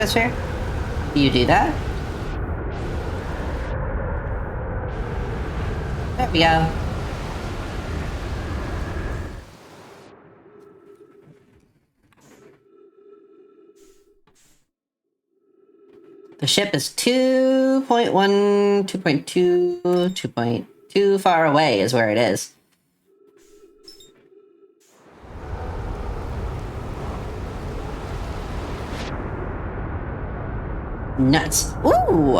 atmosphere? Do you do that? There we go. The ship is 2.1, 2.2, 2.2 far away is where it is. Nuts. Ooh!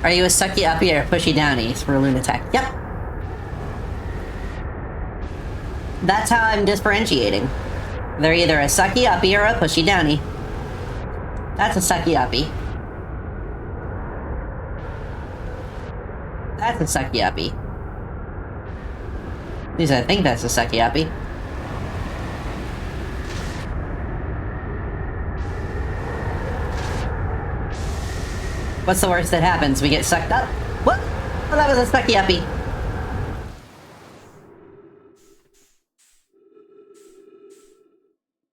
Are you a sucky uppy or a pushy downy for Lunatech? Yep. That's how I'm differentiating. They're either a sucky uppy or a pushy downy. That's a sucky uppy. That's a sucky uppy. At least I think that's a sucky uppy. What's the worst that happens? We get sucked up? What? Well, that was a sucky uppy.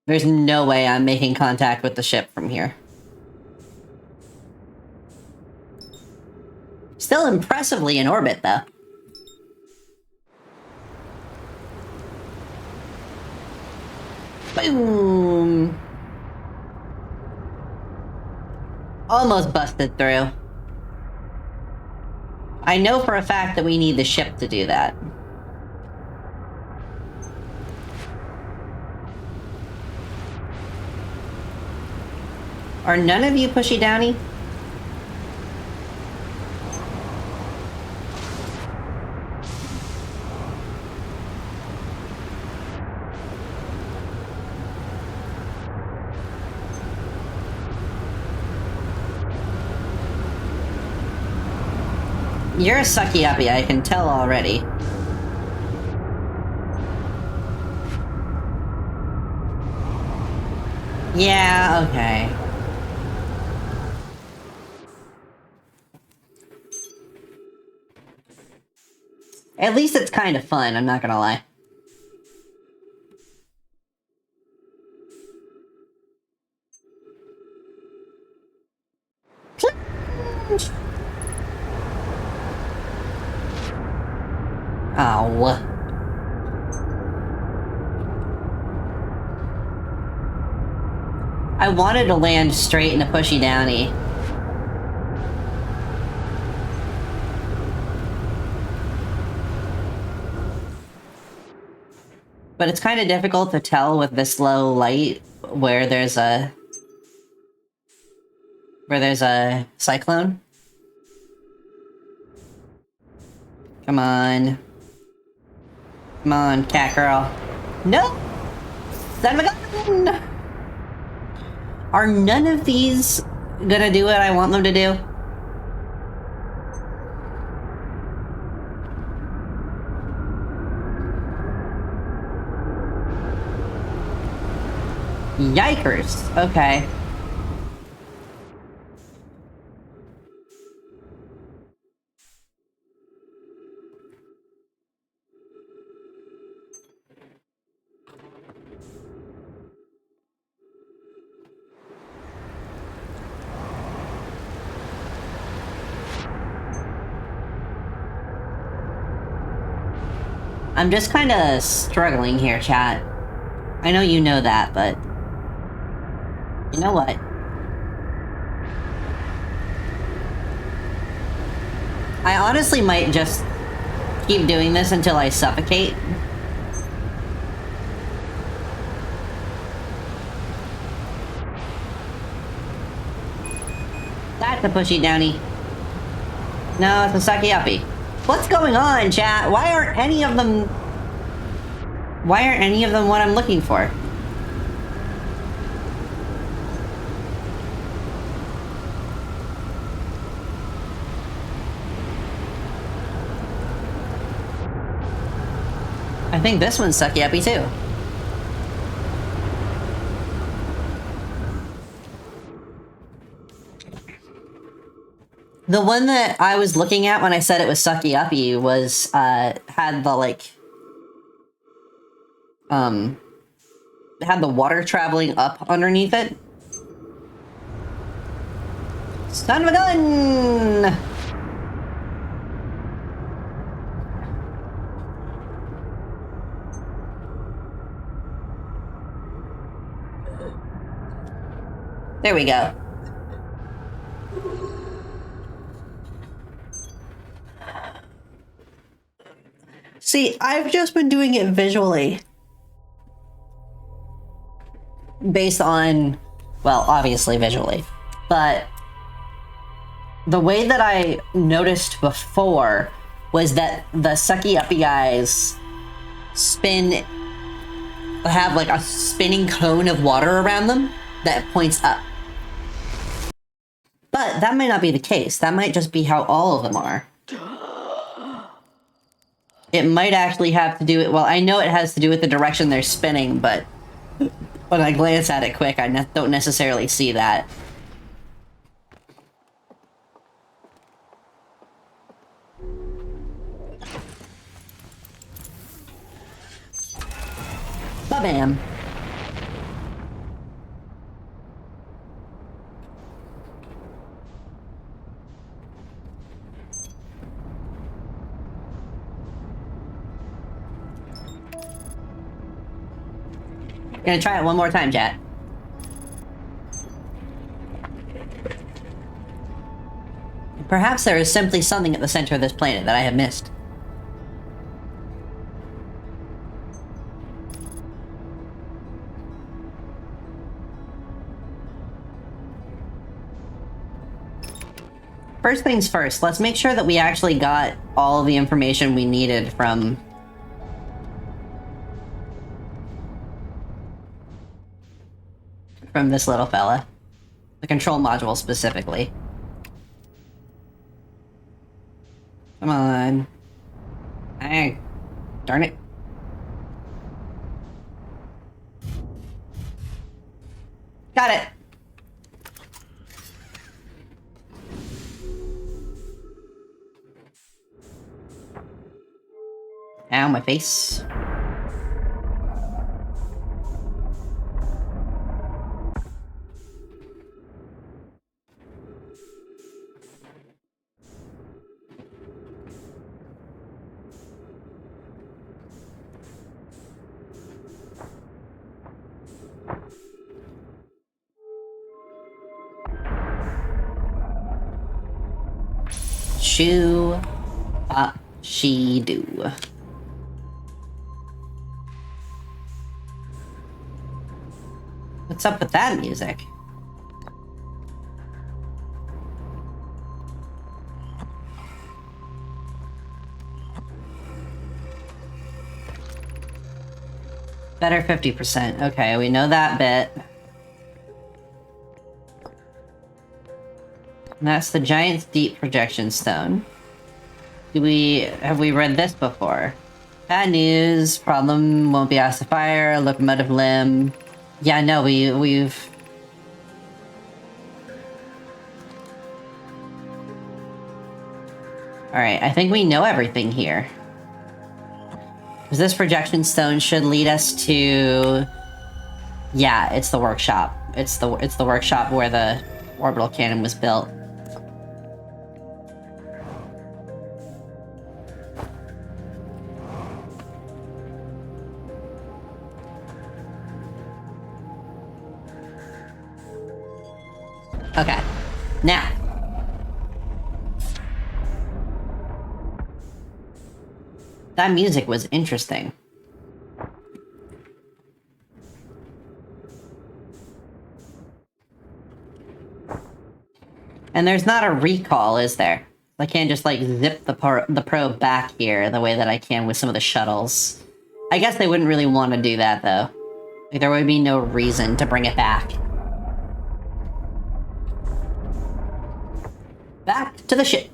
There's no way I'm making contact with the ship from here. Still impressively in orbit, though. Boom! Almost busted through. I know for a fact that we need the ship to do that. Are none of you pushy downy? You're a sucky uppy, I can tell already. Yeah, okay. At least it's kind of fun, I'm not gonna lie. Ow. I wanted to land straight in a pushy downy. But it's kind of difficult to tell with this low light where there's a cyclone. Come on. Come on, cat girl. No! Son of a gun! Are none of these gonna do what I want them to do? Yikers. Okay. I'm just kind of struggling here, chat. I know you know that, but... You know what? I honestly might just keep doing this until I suffocate. That's a pushy downy. No, it's a sucky uppy. What's going on, chat? Why aren't any of them what I'm looking for? I think this one's sucky uppy too. The one that I was looking at when I said it was sucky uppy was, had the, like... had the water traveling up underneath it. Son of a gun! There we go. See, I've just been doing it visually. Based on, well, obviously visually, but the way that I noticed before was that the sucky uppy guys have like a spinning cone of water around them that points up. But that might not be the case. That might just be how all of them are. It might actually have to do with, well, I know it has to do with the direction they're spinning, but when I glance at it quick, I don't necessarily see that. Ba-bam. Gonna try it one more time, chat. Perhaps there is simply something at the center of this planet that I have missed. First things first, let's make sure that we actually got all the information we needed from this little fella. The control module specifically. Come on. Hey, darn it. Got it. Ow, my face. Shoo, she do. What's up with that music? Better 50%. Okay, we know that bit. And that's the Giant's Deep Projection Stone. Have we read this before? Bad news. Problem won't be asked to fire. Locomotive limb. Yeah, no, we've... Alright, I think we know everything here. This projection stone should lead us to... Yeah, it's the workshop. It's the workshop where the orbital cannon was built. Okay, now. That music was interesting. And there's not a recall, is there? I can't just, like, zip the probe back here the way that I can with some of the shuttles. I guess they wouldn't really want to do that, though. Like, there would be no reason to bring it back. Back to the ship.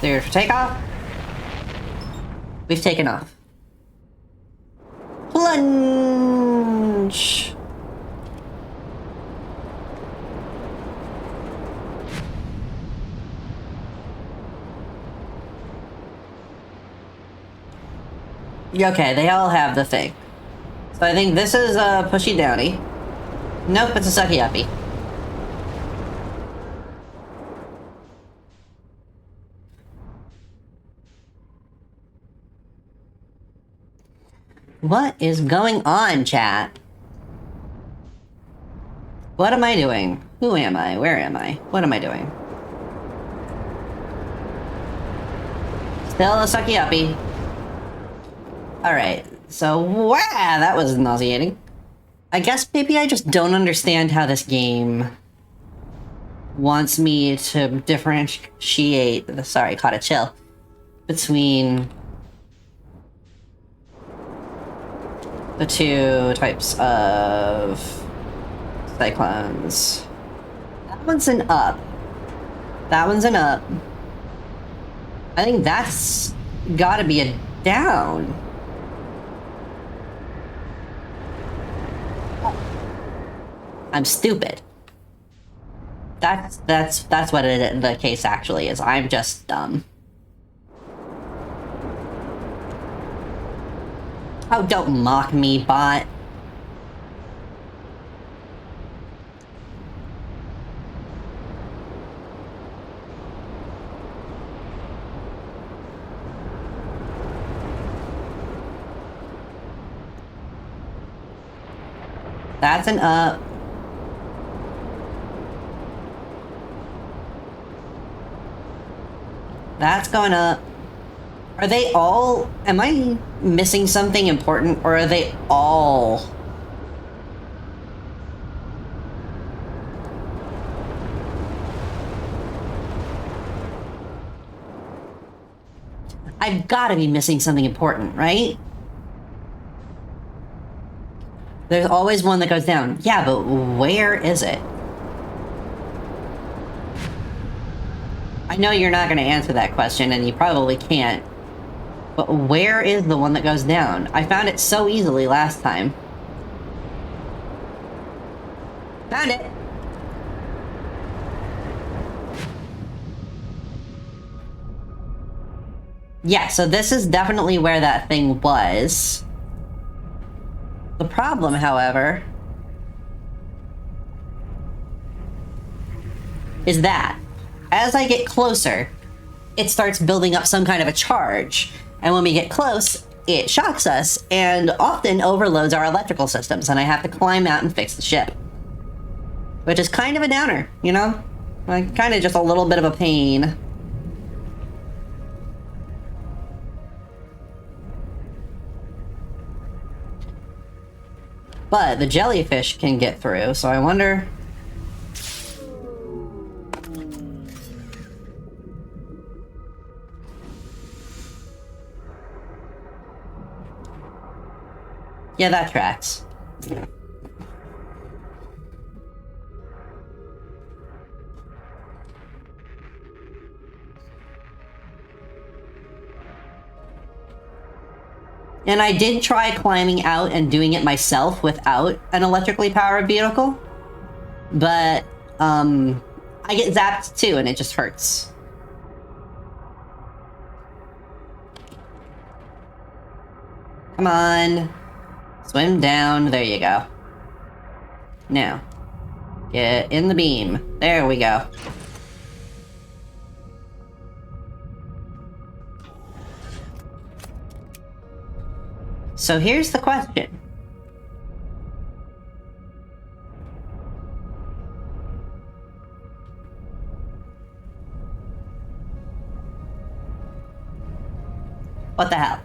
Clear for takeoff. We've taken off. Plunge! Okay, they all have the thing. So I think this is a Pushy Downy. Nope, it's a Sucky Uppy. What is going on, chat? What am I doing? Who am I? Where am I? What am I doing? Still a Sucky Uppy. Alright, so wow, that was nauseating. I guess maybe I just don't understand how this game wants me to differentiate, sorry, caught a chill, between the two types of cyclones. That one's an up. That one's an up. I think that's gotta be a down. I'm stupid. That's what the case actually is. I'm just dumb. Oh, don't mock me, bot. That's an up. That's going up. Are they all... Am I missing something important, or are they all... I've gotta be missing something important, right? There's always one that goes down. Yeah, but where is it? I know you're not going to answer that question, and you probably can't. But where is the one that goes down? I found it so easily last time. Found it! Yeah, so this is definitely where that thing was. The problem, however, is that as I get closer, it starts building up some kind of a charge. And when we get close, it shocks us and often overloads our electrical systems, and I have to climb out and fix the ship. Which is kind of a downer, you know? Like, kind of just a little bit of a pain. But the jellyfish can get through, so I wonder... Yeah, that tracks. And I did try climbing out and doing it myself without an electrically powered vehicle. But, I get zapped too, and it just hurts. Come on. Swim down. There you go. Now. Get in the beam. There we go. So here's the question. What the hell?